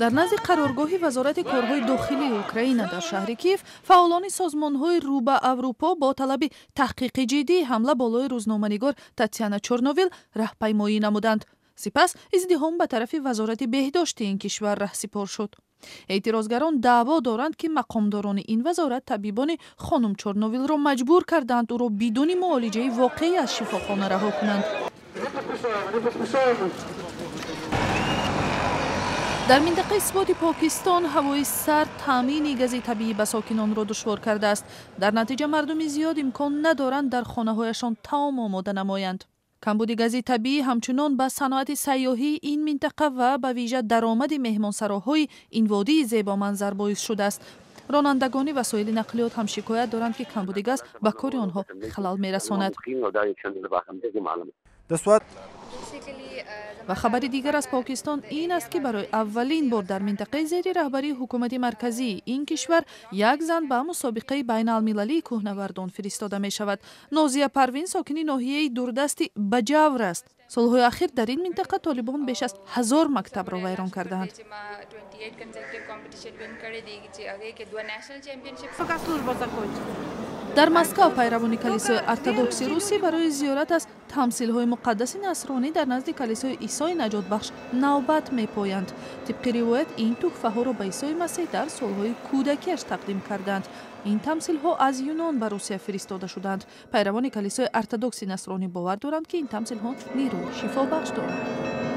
дар назди қароргоҳи вазорати корҳои дохилии Украина дар шаҳри Киев фаъолони созмонҳои рӯ ба Аврупо бо талаби таҳқиқи ҷиддии ҳамла болои рӯзноманигор Татьяна Чорновил раҳпаймоӣ намуданд. Сипас издиҳом ба тарафи вазорати беҳдошти ин кишвар раҳсипор шуд. эътирозгарон даъво доранд, ки мақомдорони ин вазорат табибони хонум Чорновилро маҷбур карданд ӯро бидуни муолиҷаи воқеӣ аз шифохона раҳо кунанд. дар минтақаи Своди Покистон ҳавои сард таъмини гази табиӣ ба сокинонро душвор кардааст. дар натиҷа мардуми зиёд имкон надоранд дар хонаҳояшон таом омода намоянд. камбуди гази табиӣ ҳамчунон ба саноати сайёҳии ин минтақа ва ба вижа даромади меҳмонсароҳои ин водии зебоманзар боис шудааст. ронандагони васоили нақлиёт ҳам шикоят доранд, ки камбуди газ ба кори онҳо халал мерасонад. ва хабари дигар аз Покистон ин аст, ки барои аввалин бор дар минтақаи зери раҳбарии ҳукумати марказии ин кишвар як зан ба мусобиқаи байналмилалии кӯҳнавардон фиристода мешавад. Нозия Парвин сокини ноҳияи дурдасти Баҷавр аст. солҳои ахир дар ин минтақа толибон беш аз 1000 мактабро вайрон кардаанд. дар Москав пайравони калисои ортодокси русӣ барои зиёрат аз тамсилҳои муқаддаси насронӣ дар назди калисои Исои наҷотбахш навбат мепоянд. тибқи ривоят ин тӯҳфаҳоро ба Исои Масеҳ дар солҳои кӯдакиаш тақдим карданд. ин тамсилҳо аз Юнон ба Русия фиристода шуданд. пайравони калисои ортодокси насронӣ бовар доранд, ки ин тамсилҳо нерӯи шифобахш доранд.